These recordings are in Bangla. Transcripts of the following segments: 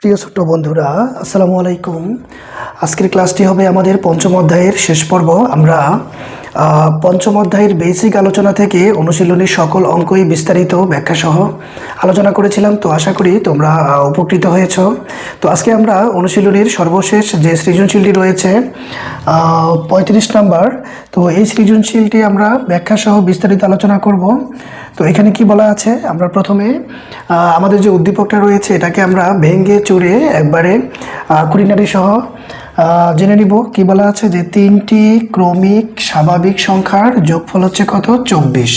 প্রিয় ছোট্ট বন্ধুরা, আসসালামু আলাইকুম। আজকের ক্লাসটি হবে আমাদের পঞ্চম অধ্যায়ের শেষ পর্ব। আমরা পঞ্চম অধ্যায়ের বেসিক আলোচনা থেকে অনুশীলনীর সকল অঙ্কই বিস্তারিত ব্যাখ্যা সহ আলোচনা করেছিলাম। তো আশা করি তোমরা উপকৃত হয়েছ। তো আজকে আমরা অনুশীলনীর সর্বশেষ যে সৃজনশীলটি রয়েছে 35 নাম্বার, তো এই সৃজনশীলটি আমরা ব্যাখ্যা সহ বিস্তারিত আলোচনা করব। তো এখানে কি বলা আছে, আমরা প্রথমে আমাদের যে উদ্দীপকটা রয়েছে এটাকে আমরা ভেঙে চুরে একবারে খুঁটিনাটি সহ জেনে নিব। কি বলা আছে যে 3টি ক্রমিক স্বাভাবিক সংখ্যার যোগফল হচ্ছে কত? 24।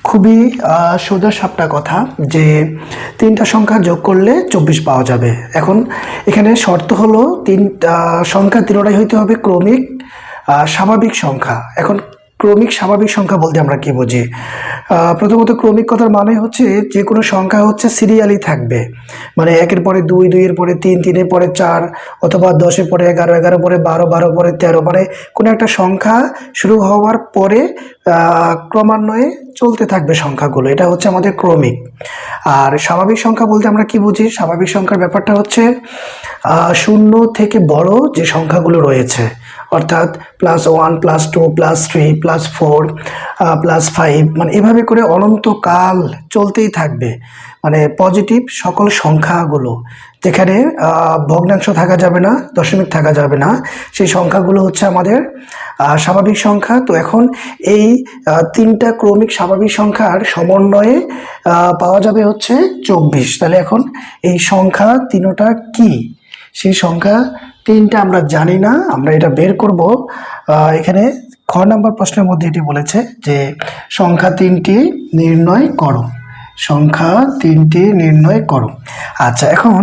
খুবই সোজা সাপটা কথা যে 3টা সংখ্যা যোগ করলে 24 পাওয়া যাবে। এখন এখানে শর্ত হলো সংখ্যা তিনটাই হইতে হবে ক্রমিক স্বাভাবিক সংখ্যা। এখন ক্রমিক স্বাভাবিক সংখ্যা বলতে আমরা কি বুঝি? প্রথমত ক্রমিক কথার মানে হচ্ছে যে কোনো সংখ্যা হচ্ছে সিরিয়ালি থাকবে, মানে 1-এর পরে 2, 2-এর পরে 3, 3-এর পরে 4, অথবা 10-এর পরে 11, 11-এর পরে 12, 12 পরে 13, মানে কোনো একটা সংখ্যা শুরু হওয়ার পরে ক্রমান্বয়ে চলতে থাকবে সংখ্যাগুলো, এটা হচ্ছে আমাদের ক্রমিক। আর স্বাভাবিক সংখ্যা বলতে আমরা কি বুঝি? স্বাভাবিক সংখ্যার ব্যাপারটা হচ্ছে 0 থেকে বড় যে সংখ্যাগুলো রয়েছে, অর্থাৎ +1, +2, +3, +4, +5, মানে এভাবে করে অনন্তকাল চলতেই থাকবে। মানে পজিটিভ সকল সংখ্যাগুলো, যেখানে ভগ্নাংশ থাকা যাবে না, দশমিক থাকা যাবে না, সেই সংখ্যাগুলো হচ্ছে আমাদের স্বাভাবিক সংখ্যা। তো এখন এই 3টা ক্রমিক স্বাভাবিক সংখ্যার সমন্বয়ে পাওয়া যাবে হচ্ছে 24। তাহলে এখন এই সংখ্যা তিনটা কি? সেই সংখ্যা 3টা আমরা জানি না, আমরা এটা বের করব। এখানে খ নাম্বার প্রশ্নের মধ্যে এটি বলেছে যে সংখ্যা 3টি নির্ণয় করো, সংখ্যা 3টি নির্ণয় করো। আচ্ছা, এখন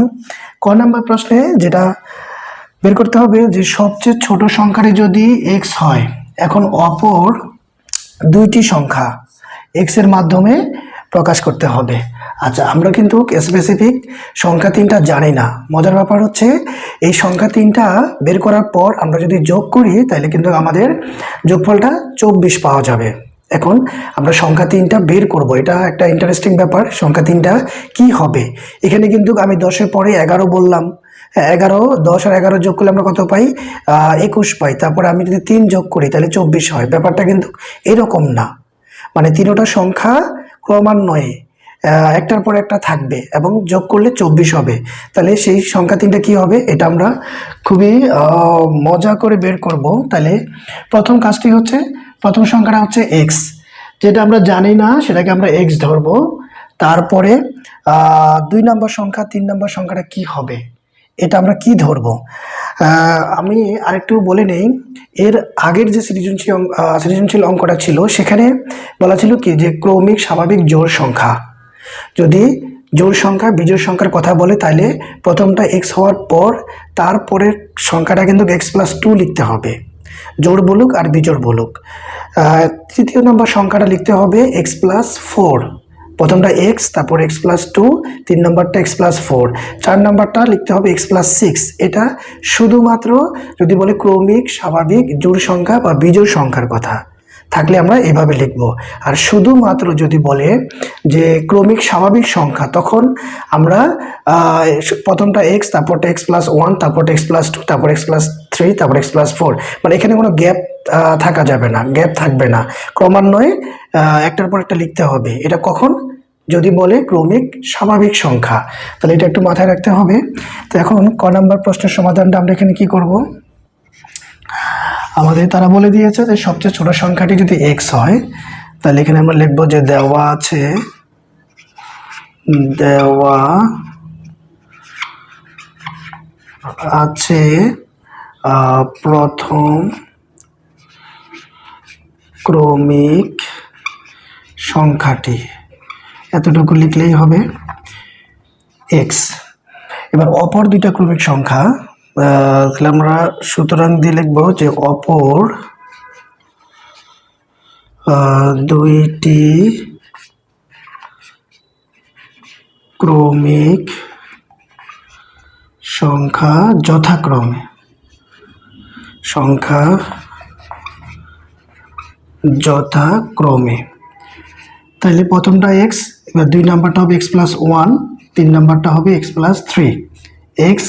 ক নাম্বার প্রশ্নে যেটা বের করতে হবে যে সবচেয়ে ছোট সংখ্যাটি যদি x হয়, এখন অপর 2টি সংখ্যা x এর মাধ্যমে প্রকাশ করতে হবে। আচ্ছা, আমরা কিন্তু স্পেসিফিক সংখ্যা 3টা জানি না। মজার ব্যাপার হচ্ছে এই সংখ্যা 3টা বের করার পর আমরা যদি যোগ করি তাহলে কিন্তু আমাদের যোগফলটা 24 পাওয়া যাবে। এখন আমরা সংখ্যা 3টা বের করব, এটা একটা ইন্টারেস্টিং ব্যাপার। সংখ্যা 3টা কি হবে? এখানে কিন্তু আমি 10-এর পরে 11 বললাম, 11, 10 আর 11 যোগ করলে আমরা কত পাই? 21 পাই। তারপরে আমি যদি 3 যোগ করি তাহলে 24 হয়। ব্যাপারটা কিন্তু এরকম না, মানে 3টা সংখ্যা ক্রমান্বয়ে একটার পর একটা থাকবে এবং যোগ করলে 24 হবে। তাহলে সেই সংখ্যা 3টা কি হবে এটা আমরা খুবই মজা করে বের করব। তাহলে প্রথম কাজটি হচ্ছে, প্রথম সংখ্যাটা হচ্ছে x, যেটা আমরা জানি না সেটাকে আমরা x ধরবো। তারপরে 2 নম্বর সংখ্যা, 3 নম্বর সংখ্যাটা কি হবে এটা আমরা কি ধরবো? আমি আরেকটু বলে নেই, এর আগের যে সৃজনশীল অঙ্কটা ছিল সেখানে বলা ছিল কি যে ক্রমিক স্বাভাবিক জোড় সংখ্যা, যদি জোড় সংখ্যা বিজোড় সংখ্যার কথা বলে তাহলে প্রথমটা x হওয়ার পর তারপরের সংখ্যাটা কিন্তু x+2 লিখতে হবে, জোড় বলুক আর বিজোড় বলুক। তৃতীয় নম্বর সংখ্যাটা লিখতে হবে x+4, প্রথমটা x, তারপর x+2, 3 নম্বরটা x+4, 4 নম্বরটা লিখতে হবে x+6। এটা শুধুমাত্র যদি বলে ক্রমিক স্বাভাবিক জোড় সংখ্যা বা বিজোড় সংখ্যার কথা থাকলে আমরা এভাবে লিখব। আর শুধুমাত্র যদি বলে যে ক্রমিক স্বাভাবিক সংখ্যা তখন আমরা প্রথমটা x, তারপরটা x+1, তারপরটা x+2, তারপর x+3, তারপর x+4, মানে এখানে কোনো গ্যাপ থাকা যাবে না, গ্যাপ থাকবে না, ক্রমান্বয়ে একটার পর একটা লিখতে হবে। এটা কখন? যদি বলে ক্রমিক স্বাভাবিক সংখ্যা। তাহলে এটা একটু মাথায় রাখতে হবে। তো এখন ক নাম্বার প্রশ্নের সমাধানটা আমরা এখানে কি করব? আমাদের তারা বলে দিয়েছে যে সবচেয়ে ছোট সংখ্যাটি যদি x হয় তাহলে এখানে আমরা লিখব যে দেওয়া আছে প্রথম ক্রমিক সংখ্যাটি, এতটুকু লিখলেই হবে x। এবার অপর 2টা ক্রমিক সংখ্যা, তাহলে আমরা সুতরাং দিয়ে লিখব যে অপর 2টি ক্রমিক সংখ্যা যথাক্রমে তাহলে প্রথমটা x, এবার 2 নাম্বারটা হবে x+1, 3 নাম্বারটা হবে x+3। X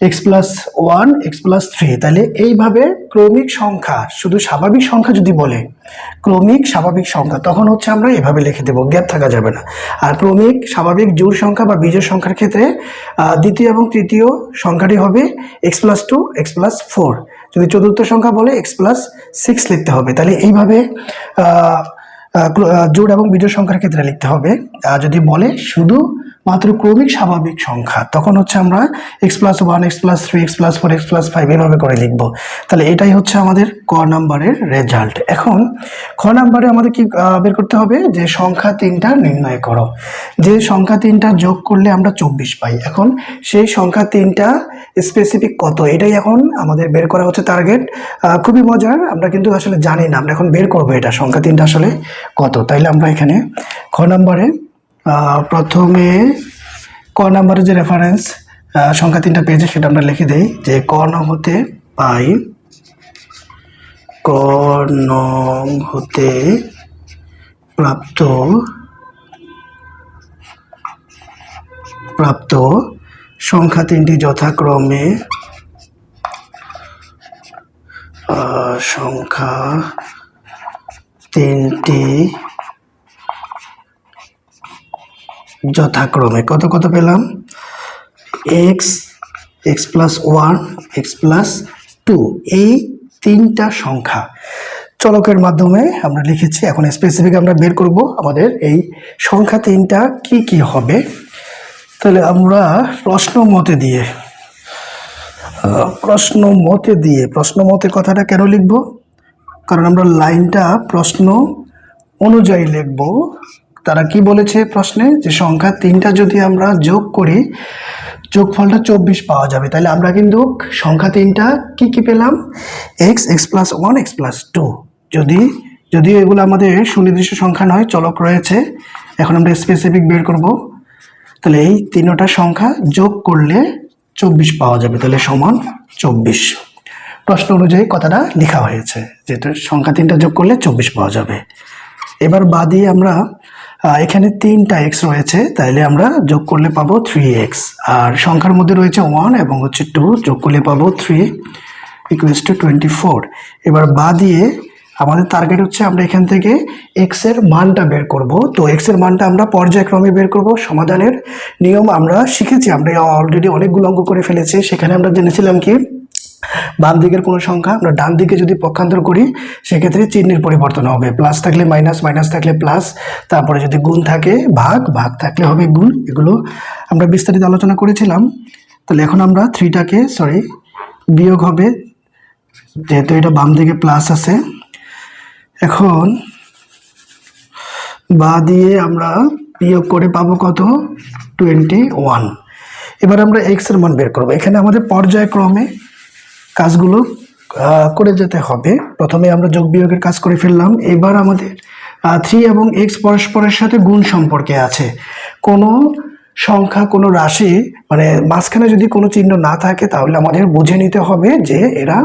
x plus one x plus three. তাহলে এইভাবে ক্রমিক সংখ্যা, শুধু স্বাভাবিক সংখ্যা যদি বলে ক্রমিক স্বাভাবিক সংখ্যা, তখন হচ্ছে আমরা এভাবে লিখে দেবো, গ্যাপ থাকা যাবে না। আর ক্রমিক স্বাভাবিক জোড় সংখ্যা বা বিজোড় সংখ্যার ক্ষেত্রে দ্বিতীয় এবং তৃতীয় সংখ্যাটি হবে x plus two x plus four. যদি চতুর্থ সংখ্যা বলে এক্স প্লাস সিক্স লিখতে হবে। তাহলে এইভাবে জোড় এবং বিজোড় সংখ্যার ক্ষেত্রে লিখতে হবে। আর যদি বলে শুধু মাত্র ক্রমিক স্বাভাবিক সংখ্যা, তখন হচ্ছে আমরা x plus one x plus three x plus four x plus five এভাবে করে লিখবো। তাহলে এটাই হচ্ছে আমাদের ক নাম্বারের রেজাল্ট। এখন খ নাম্বারে আমাদের কি বের করতে হবে, যে সংখ্যা তিনটা নির্ণয় করো। যে সংখ্যা তিনটা যোগ করলে আমরা 24 পাই। এখন সেই সংখ্যা তিনটা স্পেসিফিক কত, এটাই এখন আমাদের বের করা হচ্ছে টার্গেট। খুবই মজার, আমরা কিন্তু আসলে জানি না, আমরা এখন বের করবো এটা সংখ্যা তিনটা আসলে কত। তাইলে আমরা এখানে খ নাম্বারে প্রথমে ক নাম্বারে যে রেফারেন্স সংখ্যা তিনটা পেয়েছে সেটা আমরা লিখে দেই, যে ক নং হতে পাই, ক নং হতে প্রাপ্ত সংখ্যা তিনটি যথাক্রমে সংখ্যা তিনটি যথাক্রমে কত কত পেলাম, x x plus one x plus two, এই তিনটা সংখ্যা চলকের মাধ্যমে আমরা লিখেছি। এখন স্পেসিফিক আমরা বের করব আমাদের এই সংখ্যা তিনটা কি কি হবে। তাহলে আমরা প্রশ্ন মতে কথাটা কেন লিখব, কারণ আমরা লাইনটা প্রশ্ন অনুযায়ী লিখব। তারা কি বলেছে প্রশ্নে, যে সংখ্যা তিনটা যদি আমরা যোগ করি যোগফলটা 24 পাওয়া যাবে। তাহলে আমরা কিন্তু সংখ্যা তিনটা কি কি পেলাম, x x plus one x plus two. যদিও এগুলো আমাদের সুনির্দিষ্ট সংখ্যা নয়, চলক রয়েছে। এখন আমরা স্পেসিফিক বের করব। তাহলে এই তিনটা সংখ্যা যোগ করলে 24 পাওয়া যাবে, তাহলে সমান 24। প্রশ্ন অনুযায়ী কথাটা লেখা হয়েছে, যেহেতু সংখ্যা তিনটা যোগ করলে 24 পাওয়া যাবে। এবার বাদে আমরা এখানে তিনটা এক্স রয়েছে, তাইলে আমরা যোগ করলে পাবো 3x। আর সংখ্যার মধ্যে রয়েছে 1 এবং হচ্ছে 2, যোগ করলে পাবো 3 ইকুয়ালস টু 24। এবার বাদিয়ে আমাদের টার্গেট হচ্ছে আমরা এখান থেকে এক্স এর মানটা বের করব। তো এক্স এর মানটা আমরা পর্যায়ক্রমে বের করব। সমাধানের নিয়ম আমরা শিখেছি, আমরা অলরেডি অনেকগুলো অঙ্ক করে ফেলেছি। সেখানে আমরা জেনেছিলাম কি, বাম দিকের কোনো সংখ্যা আমরা ডান দিকে যদি পক্ষান্তর করি সেক্ষেত্রে চিহ্নের পরিবর্তন হবে, প্লাস থাকলে মাইনাস, মাইনাস থাকলে প্লাস, তারপরে যদি গুণ থাকে ভাগ, ভাগ থাকলে হবে গুণ। এগুলো আমরা বিস্তারিত আলোচনা করেছিলাম। তাহলে এখন আমরা থ্রিটাকে বিয়োগ হবে, যেহেতু এটা বাম দিকে প্লাস আছে। এখন বা দিয়ে আমরা বিয়োগ করে পাবো কত, 21। এবার আমরা এক্স এর মান বের করবো। এখানে আমাদের পর্যায়ক্রমে কাজগুলো করে যেতে হবে। প্রথমে আমরা যোগ বিয়োগের কাজ করে ফেললাম। এবার আমাদের 3 এবং এক্স পরস্পরের সাথে গুণ সম্পর্কে আছে। কোনো সংখ্যা, কোনো রাশি, মানে মাঝখানে যদি কোনো চিহ্ন না থাকে তাহলে আমাদের বুঝে নিতে হবে যে এরা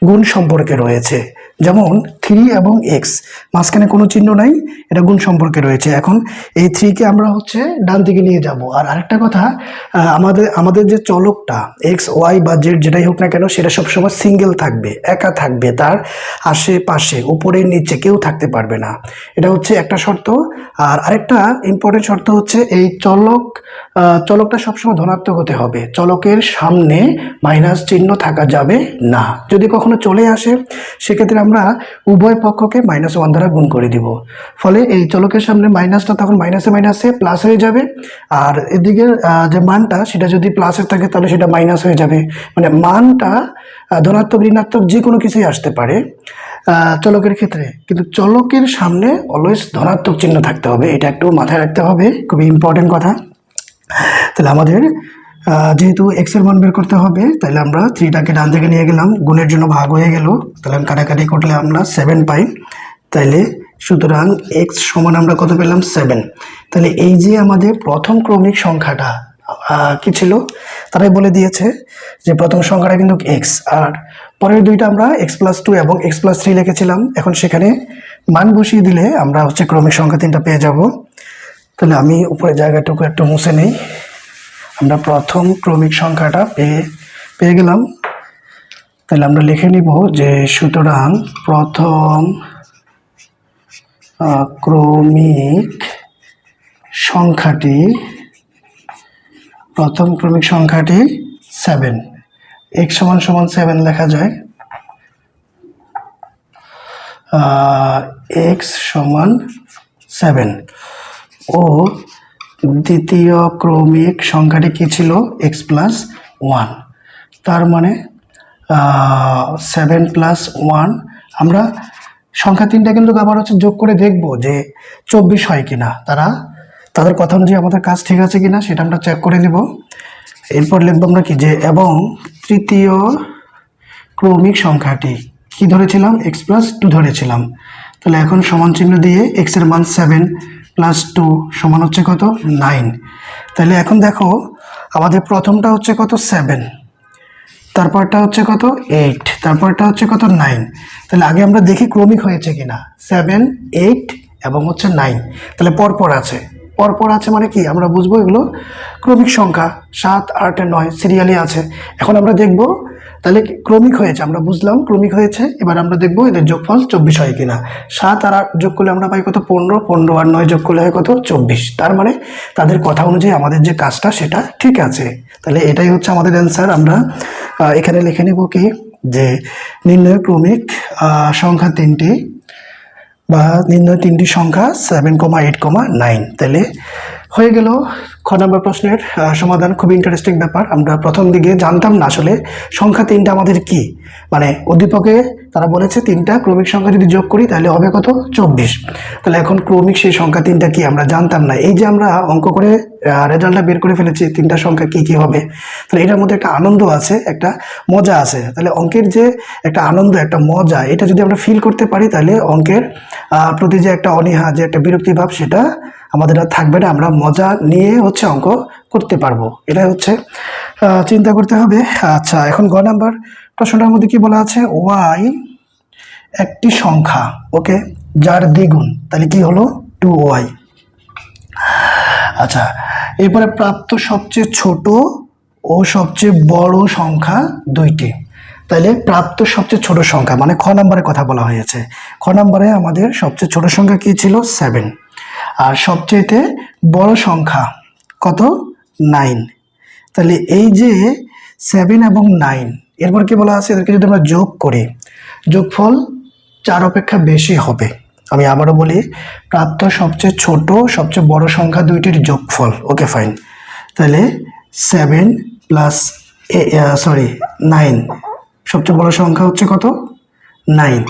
গুণ সম্পর্কে রয়েছে। যেমন 3 এবং এক্স, মাঝখানে কোনো চিহ্ন নাই, এটা গুণ সম্পর্কে রয়েছে। এখন এই 3কে আমরা ডান দিকে নিয়ে যাব। আর আরেকটা কথা, আমাদের যে চলকটা এক্স ওয়াই বা জেড যেটাই হোক না কেন, সেটা সবসময় সিঙ্গেল থাকবে, একা থাকবে, তার আশেপাশে উপরে নিচে কেউ থাকতে পারবে না। এটা হচ্ছে একটা শর্ত। আর আরেকটা ইম্পর্টেন্ট শর্ত হচ্ছে এই চলকটা সবসময় ধনাত্মক হতে হবে। চলকের সামনে মাইনাস চিহ্ন থাকা যাবে না। যদি কখনো চলে আসে সেক্ষেত্রে আমরা উভয় পক্ষকে -1 দ্বারা গুণ করে দিব। ফলে এই চলকের সামনে মাইনাসটা তখন মাইনাসে মাইনাসে প্লাস হয়ে যাবে। আর এদিকে যে মানটা সেটা যদি প্লাসের থাকে তাহলে সেটা মাইনাস হয়ে যাবে। মানে মানটা ধনাত্মক ঋণাত্মক যে কোনো কিছুই আসতে পারে চলকের ক্ষেত্রে, কিন্তু চলকের সামনে অলওয়েজ ধনাত্মক চিহ্ন থাকতে হবে। এটা একটু মাথায় রাখতে হবে, খুবই ইম্পর্টেন্ট কথা। তাহলে আমাদের যেহেতু এক্স এর মান বের করতে হবে, তাহলে আমরা 3টাকে ডান দিকে নিয়ে গেলাম, গুণের জন্য ভাগ হয়ে গেল। তাহলে কাটাকাটি করলে আমরা 7 পাই। তাইলে সুতরাং এক্স সমান আমরা কত পেলাম, 7। তাহলে এই যে আমাদের প্রথম ক্রমিক সংখ্যাটা কি ছিল, তারাই বলে দিয়েছে যে প্রথম সংখ্যাটা কিন্তু এক্স, আর পরের দুইটা আমরা x+2 এবং x+3 লিখেছিলাম। এখন সেখানে মান বসিয়ে দিলে আমরা ক্রমিক সংখ্যা 3টা পেয়ে যাব। তাহলে আমি উপরে জায়গাটুকু একটু মুছে নেই। আমরা প্রথম ক্রমিক সংখ্যাটা পেয়ে গেলাম। তাহলে আমরা লিখে নিব যে সুতরাং প্রথম ক্রমিক সংখ্যাটি 7। x সমান 7 লেখা যায়। x সমান 7 ও দ্বিতীয় ক্রমিক সংখ্যাটি কি ছিল x প্লাস 1। তার মানে 7 প্লাস 1 আমরা সংখ্যা তিনটা কিন্তু আবার হচ্ছে যোগ করে দেখব যে 24 হয় কিনা, তাদের কথা অনুযায়ী আমাদের কাজ ঠিক আছে কিনা সেটা আমরা চেক করে নেব। এরপর লিখব আমরা কি যে এবং তৃতীয় ক্রমিক সংখ্যাটি কি ধরেছিলাম x প্লাস 2 ধরেছিলাম। তাহলে এখন সমান চিহ্ন দিয়ে x এর মান 7 প্লাস 2 সমান হচ্ছে কত 9। তাহলে এখন দেখো আমাদের প্রথমটা হচ্ছে কত 7, তারপরটা হচ্ছে কত 8, তারপরটা হচ্ছে কত 9। তাহলে আগে আমরা দেখি ক্রমিক হয়েছে কিনা। 7, 8 এবং হচ্ছে 9। তাহলে পরপর আছে মানে কি আমরা বুঝবো এগুলো ক্রমিক সংখ্যা। 7, 8, 9 সিরিয়ালি আছে। এখন আমরা দেখব তাহলে ক্রমিক হয়েছে, আমরা বুঝলাম ক্রমিক হয়েছে। এবার আমরা দেখবো এদের যোগফল 24 হয় কিনা। 7 আর 8 যোগ করলে আমরা পাই কত 15, 15 আর 9 যোগ করলে হয় কত 24। তার মানে তাদের কথা অনুযায়ী আমাদের যে কাজটা সেটা ঠিক আছে। তাহলে এটাই হচ্ছে আমাদের অ্যান্সার। আমরা এখানে লিখে নিব কি যে নির্ণয় ক্রমিক সংখ্যা তিনটি বা নির্ণয় তিনটি সংখ্যা 7, 8, 9। তাহলে হয়ে গেল খ নম্বর প্রশ্নের সমাধান। খুবই ইন্টারেস্টিং ব্যাপার। আমরা প্রথম দিকে জানতাম না আসলে সংখ্যা তিনটা আমাদের কি, মানে উদ্দীপকে তারা বলেছে তিনটা ক্রমিক সংখ্যা যদি যোগ করি তাহলে হবে কত 24। তাহলে এখন ক্রমিক সেই সংখ্যা তিনটা কি আমরা জানতাম না। এই যে আমরা অঙ্ক করে রেজাল্টটা বের করে ফেলেছি তিনটা সংখ্যা কি কি হবে। তাহলে এটার মধ্যে একটা আনন্দ আছে, একটা মজা আছে। তাহলে অঙ্কের যে একটা আনন্দ, একটা মজা, এটা যদি আমরা ফিল করতে পারি তাহলে অঙ্কের প্রতি যে একটা অনীহা, যে একটা বিরক্তি ভাব সেটা আমাদের আর থাকবে না। আমরা মজা নিয়ে হচ্ছে অঙ্ক করতে পারবো। এটা হচ্ছে চিন্তা করতে হবে। আচ্ছা, এখন গ নাম্বার প্রশ্নটার মধ্যে কি বলা আছে, ওয়াই একটি সংখ্যা, ওকে, যার দ্বিগুণ। তাহলে কি হলো 2y। আচ্ছা, এরপরে প্রাপ্ত সবচেয়ে ছোট ও সবচেয়ে বড় সংখ্যা দুইটি। তাহলে প্রাপ্ত সবচেয়ে ছোট সংখ্যা মানে খ নাম্বারের কথা বলা হয়েছে। খ নাম্বারে আমাদের সবচেয়ে ছোট সংখ্যা কি ছিল 7, আর সবচেয়ে বড় সংখ্যা কত 9। তাহলে এই যে 7 এবং 9 এরপর কি বলা আছে, এদেরকে যদি আমরা যোগ করি যোগফল 4 অপেক্ষা বেশি হবে। আমি আবারও বলি, প্রাপ্ত সবচেয়ে ছোট সবচেয়ে বড় সংখ্যা দুইটির যোগফল, ওকে ফাইন। তাহলে 7 প্লাস 9, সবচেয়ে বড় সংখ্যা হচ্ছে কত 9।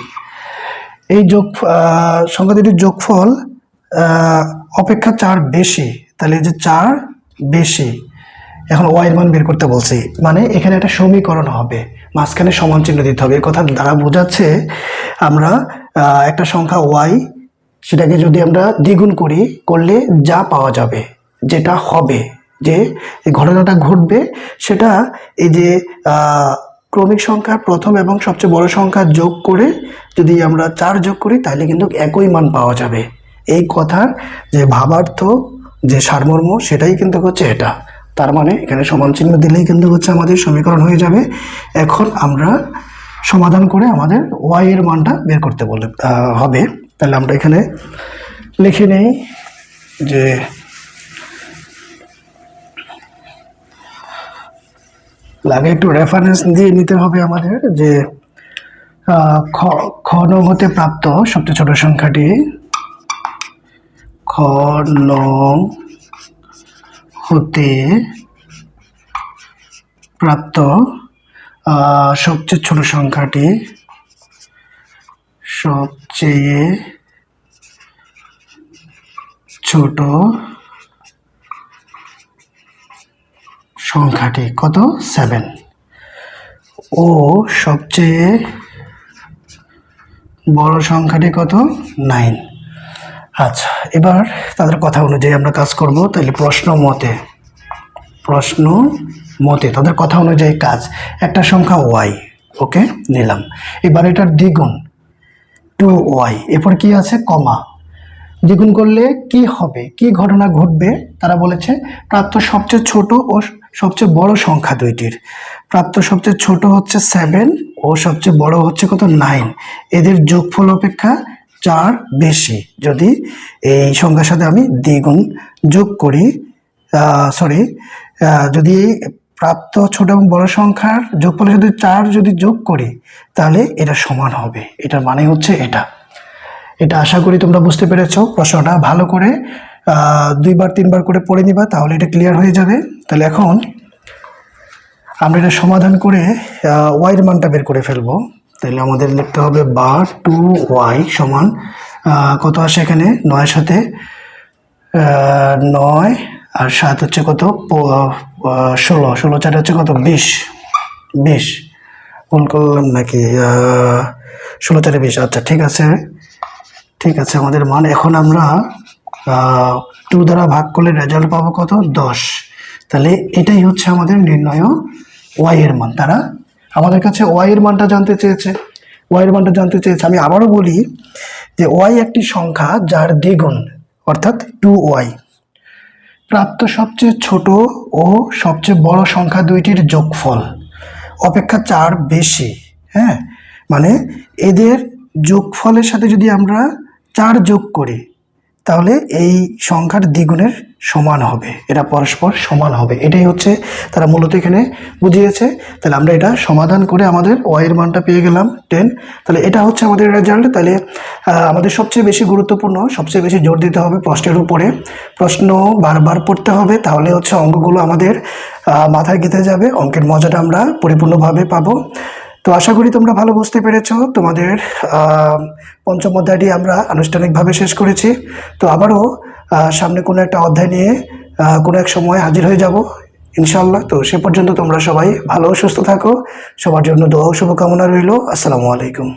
এই সংখ্যা দুটির যোগফল অপেক্ষা 4 বেশি। তাহলে যে 4 বেশি, এখন ওয়াই এর মান বের করতে বলছি, মানে এখানে একটা সমীকরণ হবে, মাঝখানে সমান চিহ্ন দিতে হবে। এই কথা দ্বারা বোঝাচ্ছে আমরা একটা সংখ্যা ওয়াই, সেটাকে যদি আমরা দ্বিগুণ করলে যা পাওয়া যাবে, যেটা হবে, যে এই ঘটনাটা ঘটবে, সেটা এই যে ক্রমিক সংখ্যা প্রথম এবং সবচেয়ে বড় সংখ্যা যোগ করে যদি আমরা 4 যোগ করি তাহলে কিন্তু একই মান পাওয়া যাবে। এই কথার যে ভাবার্থ, যে সারমর্ম, সেটাই কিন্তু হচ্ছে এটা। তার মানে এখানে সমান চিহ্ন দিলেই কিন্তু হচ্ছে আমাদের সমীকরণ হয়ে যাবে। এখন আমরা সমাধান করে আমাদের ওয়াই এর মানটা বের করতে হবে। তাহলে আমরা এখানে লিখে নেই যে আগে একটু রেফারেন্স দিয়ে নিতে হবে আমাদের, যে খ নং হতে প্রাপ্ত সবচেয়ে ছোট সংখ্যাটি, খ নং হতে প্রাপ্ত সবচেয়ে ছোট সংখ্যাটি, সবচেয়ে ছোট সংখ্যাটি কত 7 ও সবচেয়ে বড় সংখ্যাটি কত 9। আচ্ছা, এবার তাদের কথা অনুযায়ী আমরা কাজ করব। তাহলে প্রশ্ন মতে তাদের কথা অনুযায়ী কাজ, একটা সংখ্যা ওয়াই, ওকে নিলাম। এবার এটার দ্বিগুণ 2y, এরপর কি আছে কমা, দ্বিগুণ করলে কি হবে, কি ঘটনা ঘটবে, তারা বলেছে প্রাপ্ত সবচেয়ে ছোট ও সবচেয়ে বড় সংখ্যা দুইটির। প্রাপ্ত সবচেয়ে ছোট হচ্ছে 7 ও সবচেয়ে বড় হচ্ছে কত 9। এদের যোগফল অপেক্ষা 4 বেশি যদি এই সংখ্যার সাথে আমি দ্বিগুণ যোগ করি, সরি, যদি প্রাপ্ত ছোট এবং বড় সংখ্যার যোগফলে যদি 4 যদি যোগ করি তাহলে এটা সমান হবে। এটার মানে হচ্ছে এটা। এটা আশা করি তোমরা বুঝতে পেরেছো। প্রশ্নটা ভালো করে 2বার 3বার করে পড়ে নিবা, তাহলে এটা ক্লিয়ার হয়ে যাবে। তাহলে এখন আমরা এটা সমাধান করে y এর মানটা বের করে ফেলবো। তাহলে আমাদের লিখতে হবে বার 2y সমান কত আসে এখানে 9 এর সাথে 9 আর 7 হচ্ছে কত 16, 16 4 হচ্ছে কত 20, 20 ভুল করলাম নাকি 16 4 20। আচ্ছা ঠিক আছে, ঠিক আছে আমাদের মান। এখন আমরা 2 দ্বারা ভাগ করলে রেজাল্ট পাবো কত 10। তাহলে এটাই হচ্ছে আমাদের নির্ণয় y এর মান। তারা আমাদের কাছে y এর মানটা জানতে চেয়েছে, y এর মানটা জানতে চেয়েছে। আমি আবারও বলি যে y একটি সংখ্যা যার দ্বিগুণ অর্থাৎ 2y। প্রাপ্ত সবচেয়ে ছোট ও সবচেয়ে বড় সংখ্যা দুইটির যোগফল অপেক্ষা 4 বেশি। হ্যাঁ, মানে এদের যোগফলের সাথে যদি আমরা 4 যোগ করি তাহলে এই সংখ্যার দ্বিগুণের সমান হবে, এটা পরস্পর সমান হবে। এটাই হচ্ছে তারা মূলত এখানে বুঝিয়েছে। তাহলে আমরা এটা সমাধান করে আমাদের y এর মানটা পেয়ে গেলাম 10। তাহলে এটা হচ্ছে আমাদের রেজাল্ট। তাহলে আমাদের সবচেয়ে বেশি গুরুত্বপূর্ণ, সবচেয়ে বেশি জোর দিতে হবে প্রশ্নের উপরে। প্রশ্ন বারবার পড়তে হবে, তাহলে হচ্ছে অঙ্কগুলো আমাদের মাথায় গেঁথে যাবে, অঙ্কের মজাটা আমরা পরিপূর্ণভাবে পাবো। তো আশা করি তোমরা ভালো বুঝতে পেরেছো। তোমাদের পঞ্চম অধ্যায়টি আমরা আনুষ্ঠানিকভাবে শেষ করেছি। তো আবারও সামনে কোনো একটা অধ্যায় নিয়ে কোনো এক সময় হাজির হয়ে যাব ইনশাআল্লাহ। তো সে পর্যন্ত তোমরা সবাই ভালো ও সুস্থ থাকো। সবার জন্য দোয়া ও শুভকামনা রইল। আসসালামু আলাইকুম।